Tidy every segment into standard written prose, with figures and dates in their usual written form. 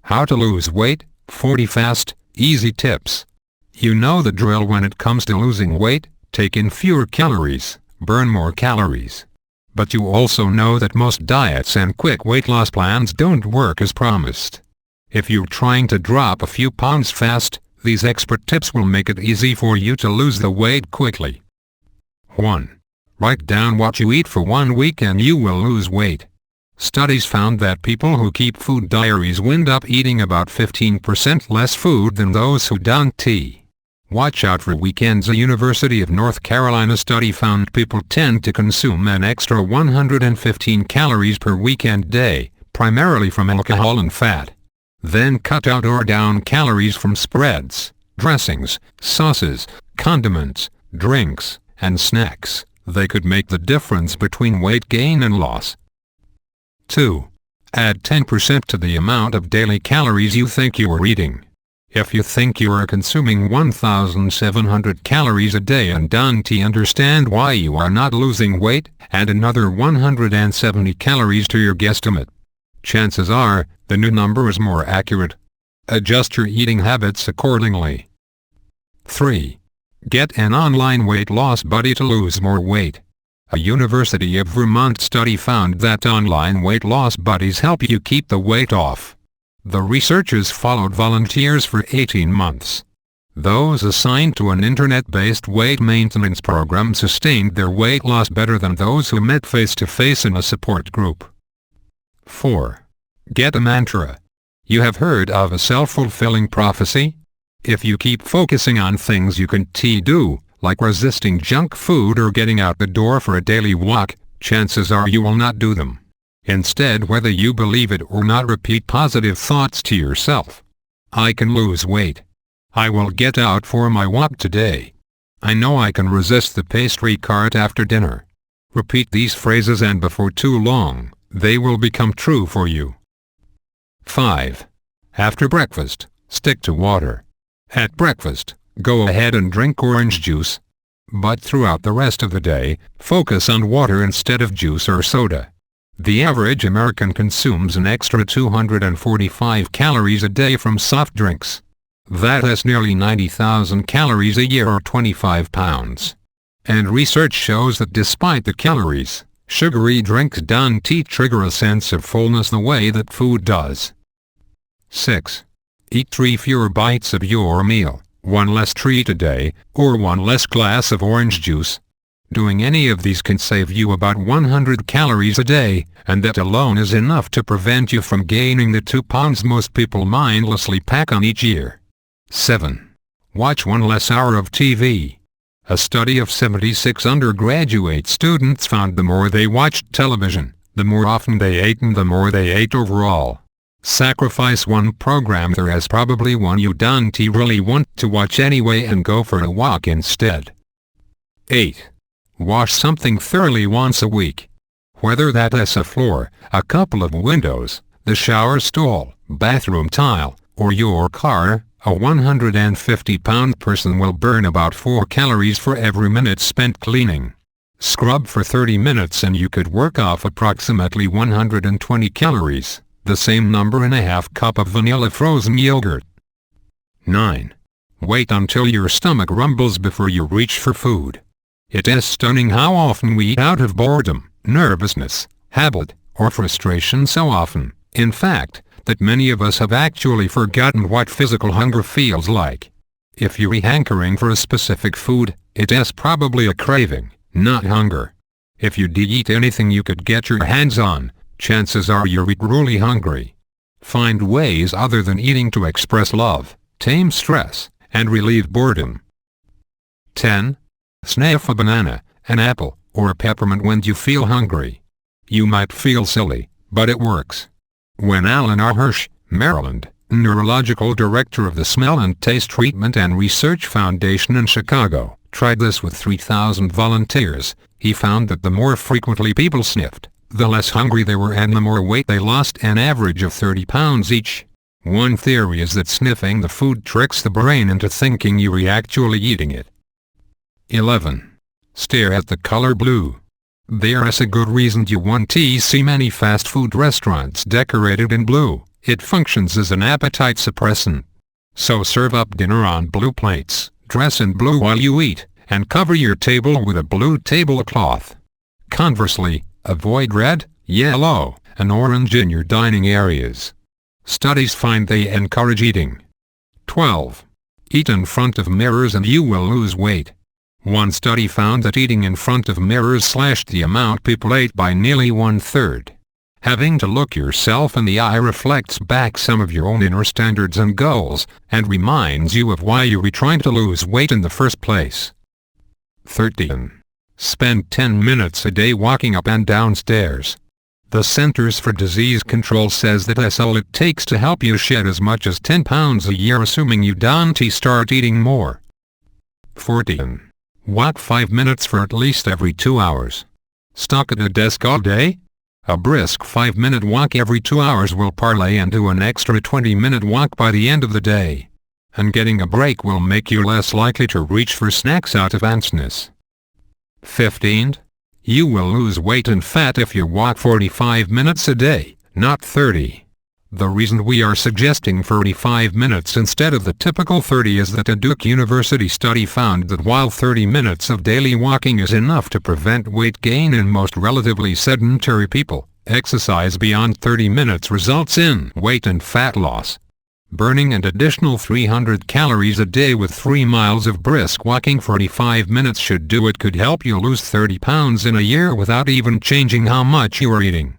How to lose weight, 40 fast, easy tips. You know the drill when it comes to losing weight. Take in fewer calories, burn more calories. But you also know that most diets and quick weight loss plans don't work as promised. If you're trying to drop a few pounds fast, these expert tips will make it easy for you to lose the weight quickly. 1. Write down what you eat for 1 week and you will lose weight. Studies found that people who keep food diaries wind up eating about 15% less food than those who don't. Watch out for weekends. A University of North Carolina study found people tend to consume an extra 115 calories per weekend day, primarily from alcohol and fat. Then cut out or down calories from spreads, dressings, sauces, condiments, drinks, and snacks. They could make the difference between weight gain and loss. 2. Add 10% to the amount of daily calories you think you are eating. If you think you are consuming 1,700 calories a day and don't understand why you are not losing weight, add another 170 calories to your guesstimate. Chances are, the new number is more accurate. Adjust your eating habits accordingly. 3. Get an online weight loss buddy to lose more weight. A University of Vermont study found that online weight loss buddies help you keep the weight off. The researchers followed volunteers for 18 months. Those assigned to an internet-based weight maintenance program sustained their weight loss better than those who met face-to-face in a support group. 4. Get a mantra. You have heard of a self-fulfilling prophecy? If you keep focusing on things you can do, like resisting junk food or getting out the door for a daily walk, chances are you will not do them. Instead, whether you believe it or not, repeat positive thoughts to yourself. I can lose weight. I will get out for my walk today. I know I can resist the pastry cart after dinner. Repeat these phrases and before too long, they will become true for you. 5. After breakfast, stick to water. At breakfast, go ahead and drink orange juice. But throughout the rest of the day, focus on water instead of juice or soda. The average American consumes an extra 245 calories a day from soft drinks. That is nearly 90,000 calories a year or 25 pounds. And research shows that despite the calories, sugary drinks don't trigger a sense of fullness the way that food does. 6. Eat 3 fewer bites of your meal, 1 less treat a day, or 1 less glass of orange juice. Doing any of these can save you about 100 calories a day, and that alone is enough to prevent you from gaining the 2 pounds most people mindlessly pack on each year. 7. Watch 1 less hour of TV. A study of 76 undergraduate students found the more they watched television, the more often they ate and the more they ate overall. Sacrifice one program there is probably one you don't really want to watch anyway and go for a walk instead. 8. Wash something thoroughly once a week. Whether that is a floor, a couple of windows, the shower stall, bathroom tile, or your car, a 150-pound person will burn about 4 calories for every minute spent cleaning. Scrub for 30 minutes and you could work off approximately 120 calories, the same number in a half-cup of vanilla frozen yogurt. 9. Wait until your stomach rumbles before you reach for food. It is stunning how often we eat out of boredom, nervousness, habit, or frustration so often, in fact, that many of us have actually forgotten what physical hunger feels like. If you're hankering for a specific food, it is probably a craving, not hunger. If you eat anything you could get your hands on, chances are you're really hungry. Find ways other than eating to express love, tame stress, and relieve boredom. 10. Sniff a banana, an apple, or a peppermint when you feel hungry. You might feel silly, but it works. When Alan R. Hirsch, Maryland, neurological director of the Smell and Taste Treatment and Research Foundation in Chicago, tried this with 3,000 volunteers, he found that the more frequently people sniffed, the less hungry they were and the more weight they lost, an average of 30 pounds each. One theory is that sniffing the food tricks the brain into thinking you're actually eating it. 11. Stare at the color blue. There is a good reason you won't see many fast food restaurants decorated in blue. It functions as an appetite suppressant. So serve up dinner on blue plates, dress in blue while you eat, and cover your table with a blue tablecloth. Conversely, avoid red, yellow, and orange in your dining areas. Studies find they encourage eating. 12. Eat in front of mirrors and you will lose weight. One study found that eating in front of mirrors slashed the amount people ate by nearly 1/3. Having to look yourself in the eye reflects back some of your own inner standards and goals, and reminds you of why you were trying to lose weight in the first place. 13. Spend 10 minutes a day walking up and down stairs. The Centers for Disease Control says that that's all it takes to help you shed as much as 10 pounds a year, assuming you don't start eating more. 14. Walk 5 minutes for at least every 2 hours. Stuck at a desk all day? A brisk 5-minute walk every 2 hours will parlay into an extra 20-minute walk by the end of the day. And getting a break will make you less likely to reach for snacks out of anxiousness. 15. You will lose weight and fat if you walk 45 minutes a day, not 30. The reason we are suggesting 45 minutes instead of the typical 30 is that a Duke University study found that while 30 minutes of daily walking is enough to prevent weight gain in most relatively sedentary people, exercise beyond 30 minutes results in weight and fat loss. Burning an additional 300 calories a day with 3 miles of brisk walking 45 minutes should do it. Could help you lose 30 pounds in a year without even changing how much you are eating.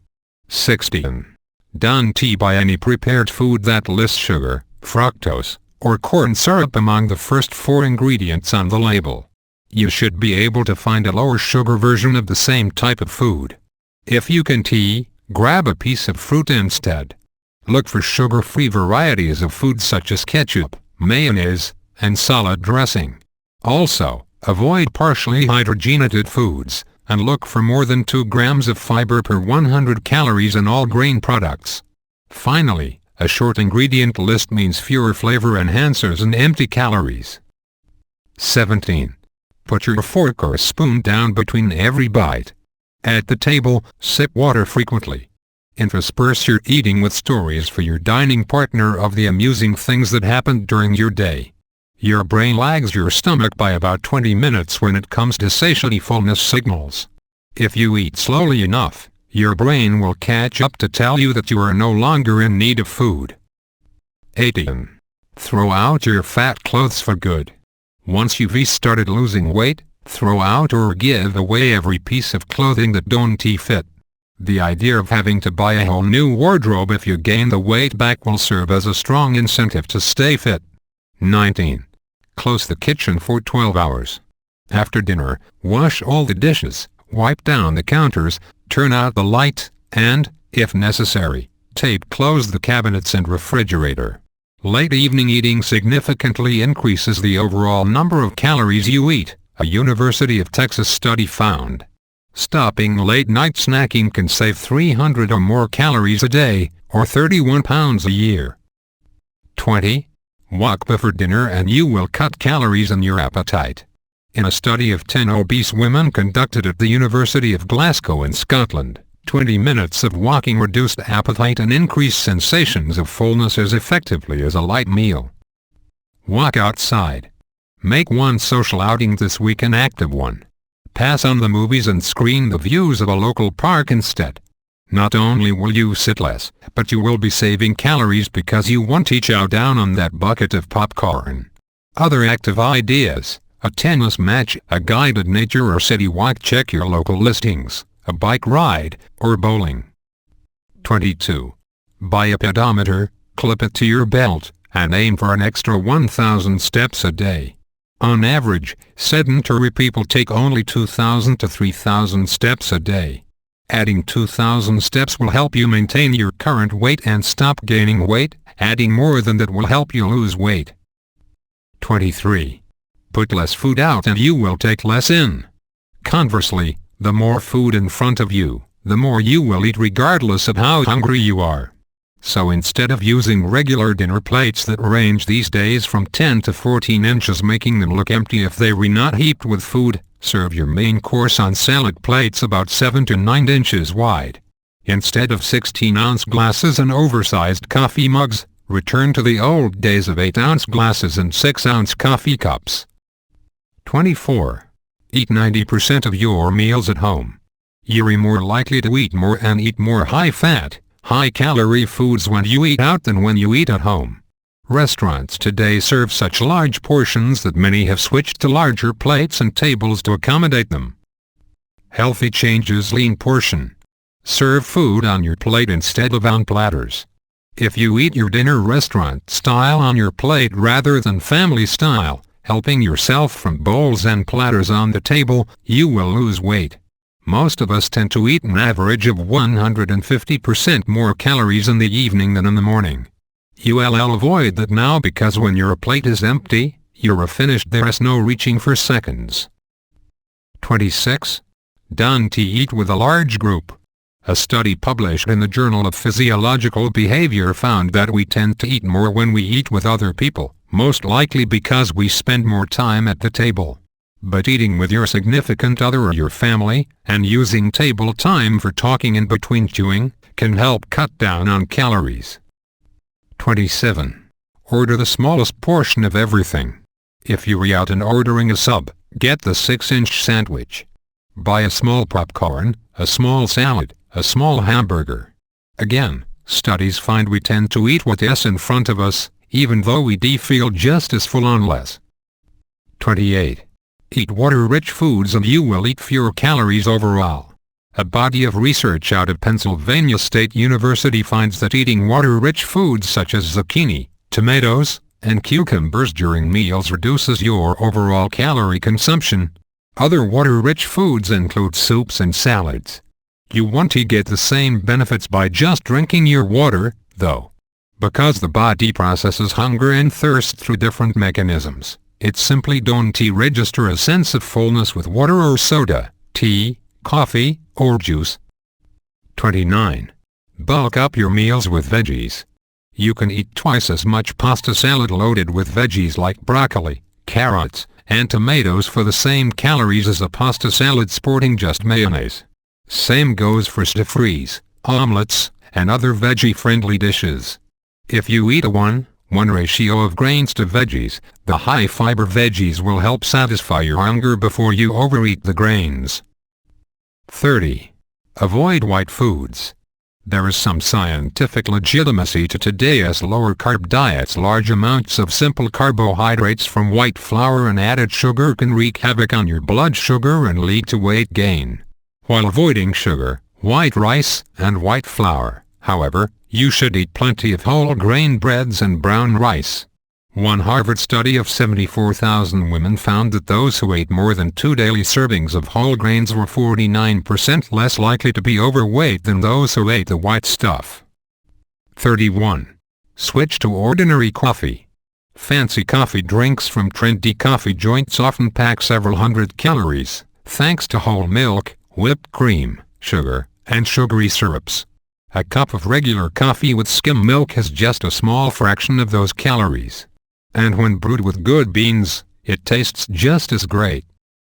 16. Don't buy any prepared food that lists sugar, fructose, or corn syrup among the first 4 ingredients on the label. You should be able to find a lower sugar version of the same type of food. If you can grab a piece of fruit instead. Look for sugar-free varieties of foods such as ketchup, mayonnaise, and salad dressing. Also, avoid partially hydrogenated foods, and look for more than 2 grams of fiber per 100 calories in all grain products. Finally, a short ingredient list means fewer flavor enhancers and empty calories. 17. Put your fork or spoon down between every bite. At the table, sip water frequently. Intersperse your eating with stories for your dining partner of the amusing things that happened during your day. Your brain lags your stomach by about 20 minutes when it comes to satiety fullness signals. If you eat slowly enough, your brain will catch up to tell you that you are no longer in need of food. 18. Throw out your fat clothes for good. Once you've started losing weight, throw out or give away every piece of clothing that don't fit. The idea of having to buy a whole new wardrobe if you gain the weight back will serve as a strong incentive to stay fit. 19. Close the kitchen for 12 hours. After dinner, wash all the dishes, wipe down the counters, turn out the light, and, if necessary, close the cabinets and refrigerator. Late evening eating significantly increases the overall number of calories you eat, a University of Texas study found. Stopping late-night snacking can save 300 or more calories a day, or 31 pounds a year. 20. Walk before dinner and you will cut calories in your appetite. In a study of 10 obese women conducted at the University of Glasgow in Scotland, 20 minutes of walking reduced appetite and increased sensations of fullness as effectively as a light meal. Walk outside. Make one social outing this week an active one. Pass on the movies and screen the views of a local park instead. Not only will you sit less, but you will be saving calories because you won't chow down on that bucket of popcorn. Other active ideas: a tennis match, a guided nature or city walk. Check your local listings, a bike ride, or bowling. 22. Buy a pedometer, clip it to your belt, and aim for an extra 1,000 steps a day. On average, sedentary people take only 2,000 to 3,000 steps a day. Adding 2,000 steps will help you maintain your current weight and stop gaining weight. Adding more than that will help you lose weight. 23. Put less food out and you will take less in. Conversely, the more food in front of you, the more you will eat regardless of how hungry you are. So instead of using regular dinner plates that range these days from 10 to 14 inches, making them look empty if they were not heaped with food, serve your main course on salad plates about 7 to 9 inches wide. Instead of 16-ounce glasses and oversized coffee mugs, return to the old days of 8-ounce glasses and 6-ounce coffee cups. 24. Eat 90% of your meals at home. You're more likely to eat more and eat more high-fat, high-calorie foods when you eat out than when you eat at home. Restaurants today serve such large portions that many have switched to larger plates and tables to accommodate them. Healthy changes: lean portion. Serve food on your plate instead of on platters. If you eat your dinner restaurant style on your plate rather than family style, helping yourself from bowls and platters on the table, you will lose weight. Most of us tend to eat an average of 150% more calories in the evening than in the morning. You'll avoid that now because when your plate is empty, you're finished. There's no reaching for seconds. 26. Don't eat with a large group. A study published in the Journal of Physiological Behavior found that we tend to eat more when we eat with other people, most likely because we spend more time at the table. But eating with your significant other or your family, and using table time for talking in between chewing, can help cut down on calories. 27. Order the smallest portion of everything. If you're out and ordering a sub, get the 6-inch sandwich. Buy a small popcorn, a small salad, a small hamburger. Again, studies find we tend to eat what's in front of us, even though we feel just as full on less. 28. Eat water-rich foods and you will eat fewer calories overall. A body of research out of Pennsylvania State University finds that eating water-rich foods such as zucchini, tomatoes, and cucumbers during meals reduces your overall calorie consumption. Other water-rich foods include soups and salads. You won't get the same benefits by just drinking your water, though. Because the body processes hunger and thirst through different mechanisms, it simply don't register a sense of fullness with water or soda, tea, coffee, or juice. 29. Bulk up your meals with veggies. You can eat twice as much pasta salad loaded with veggies like broccoli, carrots, and tomatoes for the same calories as a pasta salad sporting just mayonnaise. Same goes for stir-fries, omelets, and other veggie-friendly dishes. If you eat a 1:1 ratio of grains to veggies, the high-fiber veggies will help satisfy your hunger before you overeat the grains. 30. Avoid white foods. There is some scientific legitimacy to today's lower-carb diets. Large amounts of simple carbohydrates from white flour and added sugar can wreak havoc on your blood sugar and lead to weight gain. While avoiding sugar, white rice, and white flour, however, you should eat plenty of whole grain breads and brown rice. One Harvard study of 74,000 women found that those who ate more than 2 daily servings of whole grains were 49% less likely to be overweight than those who ate the white stuff. 31. Switch to ordinary coffee. Fancy coffee drinks from trendy coffee joints often pack several hundred calories, thanks to whole milk, whipped cream, sugar, and sugary syrups. A cup of regular coffee with skim milk has just a small fraction of those calories. And when brewed with good beans, it tastes just as great.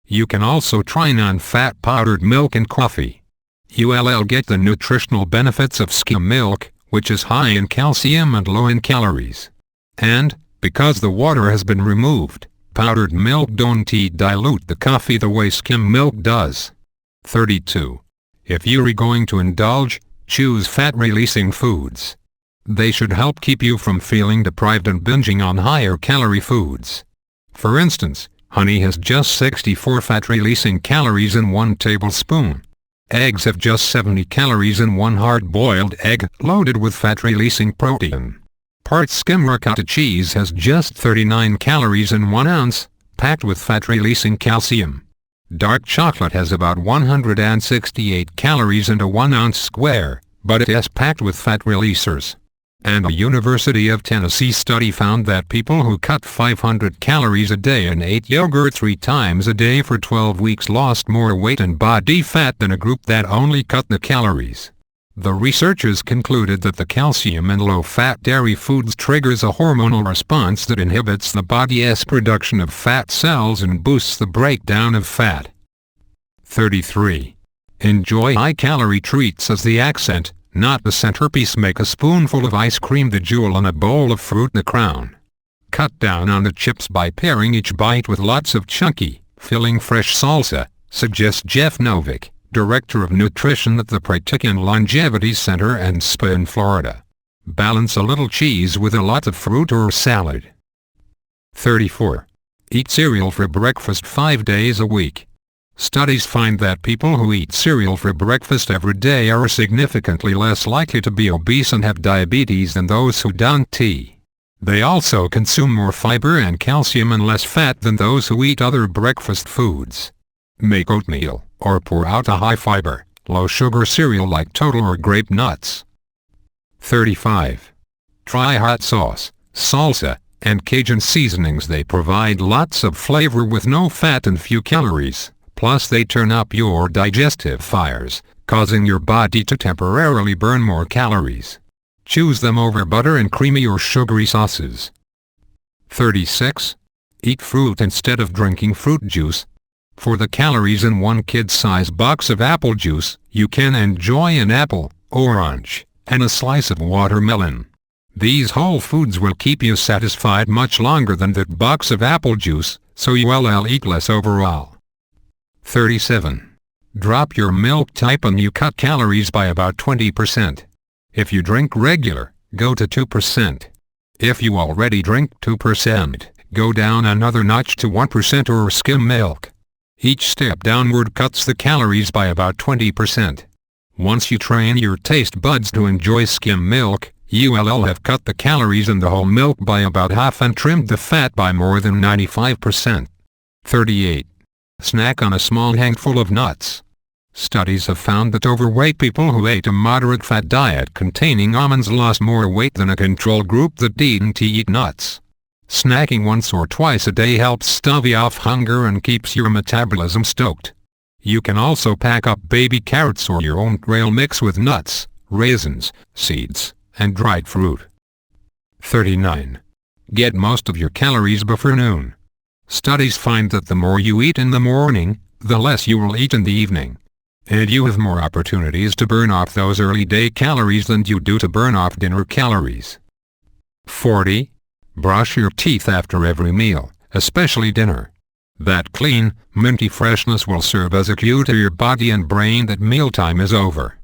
You can also try non-fat powdered milk in coffee. You'll get the nutritional benefits of skim milk, which is high in calcium and low in calories. And, because the water has been removed, powdered milk don't dilute the coffee the way skim milk does. 32. If you're going to indulge, choose fat-releasing foods. They should help keep you from feeling deprived and binging on higher calorie foods. For instance, honey has just 64 fat-releasing calories in 1 tablespoon. Eggs have just 70 calories in 1 hard-boiled egg, loaded with fat-releasing protein. Part skim ricotta cheese has just 39 calories in 1 ounce, packed with fat-releasing calcium. Dark chocolate has about 168 calories in a 1 ounce square, but it is packed with fat releasers. And a University of Tennessee study found that people who cut 500 calories a day and ate yogurt 3 times a day for 12 weeks lost more weight and body fat than a group that only cut the calories. The researchers concluded that the calcium in low-fat dairy foods triggers a hormonal response that inhibits the body's production of fat cells and boosts the breakdown of fat. 33. Enjoy high-calorie treats as the accent, not the centerpiece. Make a spoonful of ice cream the jewel and a bowl of fruit the crown. Cut down on the chips by pairing each bite with lots of chunky, filling fresh salsa, suggests Jeff Novick, Director of Nutrition at the Pratican Longevity Center and Spa in Florida. Balance a little cheese with a lot of fruit or salad. 34. Eat cereal for breakfast 5 days a week. Studies find that people who eat cereal for breakfast every day are significantly less likely to be obese and have diabetes than those who don't. They also consume more fiber and calcium and less fat than those who eat other breakfast foods. Make oatmeal, or pour out a high-fiber, low-sugar cereal like Total or Grape Nuts. 35. Try hot sauce, salsa, and Cajun seasonings. They provide lots of flavor with no fat and few calories. Plus they turn up your digestive fires, causing your body to temporarily burn more calories. Choose them over butter and creamy or sugary sauces. 36. Eat fruit instead of drinking fruit juice. For the calories in one kid-sized box of apple juice, you can enjoy an apple, orange, and a slice of watermelon. These whole foods will keep you satisfied much longer than that box of apple juice, so you'll eat less overall. 37. Drop your milk type and you cut calories by about 20%. If you drink regular, go to 2%. If you already drink 2%, go down another notch to 1% or skim milk. Each step downward cuts the calories by about 20%. Once you train your taste buds to enjoy skim milk, you'll have cut the calories in the whole milk by about half and trimmed the fat by more than 95%. 38. Snack on a small handful of nuts. Studies have found that overweight people who ate a moderate fat diet containing almonds lost more weight than a control group that didn't eat nuts. Snacking once or twice a day helps stave off hunger and keeps your metabolism stoked. You can also pack up baby carrots or your own trail mix with nuts, raisins, seeds, and dried fruit. 39. Get most of your calories before noon. Studies find that the more you eat in the morning, the less you will eat in the evening. And you have more opportunities to burn off those early day calories than you do to burn off dinner calories. 40. Brush your teeth after every meal, especially dinner. That clean, minty freshness will serve as a cue to your body and brain that mealtime is over.